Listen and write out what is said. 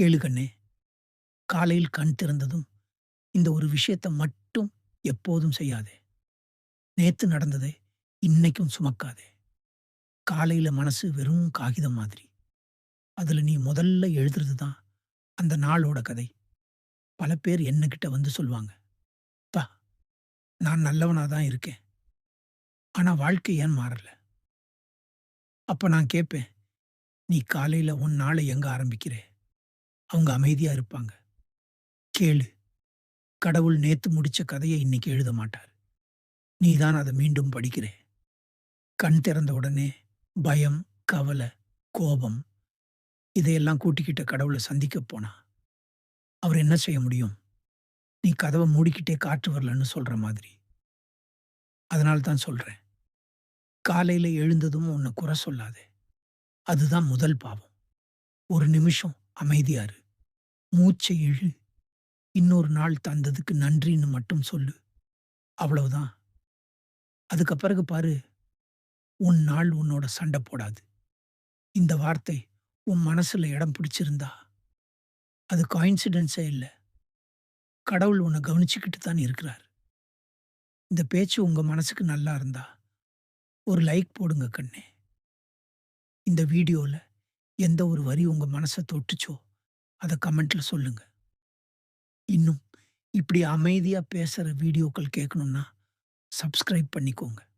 கேளு கண்ணே, காலையில் கண் திறந்ததும் இந்த ஒரு விஷயத்த மட்டும் எப்போதும் செய்யாதே. நேத்து நடந்ததை இன்னைக்கும் சுமக்காதே. காலையில மனசு வெறும் காகிதம் மாதிரி. அதுல நீ முதல்ல எழுதுறது தான் அந்த நாளோட கதை. பல பேர் என்கிட்ட வந்து சொல்வாங்க, "அப்பா, நான் நல்லவனா தான் இருக்கேன். ஆனா வாழ்க்கை ஏன் மாறல?" அப்ப நான் கேட்பேன், "நீ காலையில உன் நாளை எங்க ஆரம்பிக்கிற?" அவங்க அமைதியா இருப்பாங்க. கேளு, கடவுள் நேத்து முடிச்ச கதைய இன்னைக்கு எழுத மாட்டார். நீ தான் அத மீண்டும் படிக்கிற. கண் திறந்த உடனே பயம், கவலை, கோபம் இதையெல்லாம் கூட்டிக்கிட்ட கடவுள சந்திக்கப் போனா, அவர் என்ன செய்ய முடியும்? நீ கதவ மூடிக்கிட்டே காற்று வரலன்னு சொல்ற மாதிரி. அதனால தான் சொல்றேன். காலையில எழுந்ததும் உன்ன குறை சொல்லாதே. அதுதான் முதல் பாவம். ஒரு நிமிஷம் அமைதியா இரு. மூச்சை இழு. இன்னொரு நாள் தந்ததுக்கு நன்றின்னு மட்டும் சொல்லு. அவ்வளவுதான். அதுக்கு பிறகு பாரு, உன் நாள் உன்னோட சண்ட போடாது. இந்த வார்த்தை உன் மனசுல இடம் பிடிச்சிருந்தா, அது கோயின்சிடென்ஸே இல்ல. கடவுள் உன்ன கவனிச்சுக்கிட்டு தான் இருக்கிறார். இந்த பேச்சு உங்க மனசுக்கு நல்லா இருந்தா, ஒரு லைக் போடுங்க கண்ணே. இந்த வீடியோல எந்த ஒரு வரி உங்க மனச தொட்டுச்சோ, அத கமெண்ட்ல சொல்லுங்க. இன்னும் இப்படி அமைதியா பேசுற வீடியோக்கள் கேட்கணும்னா, சப்ஸ்கிரைப் பண்ணிக்கோங்க.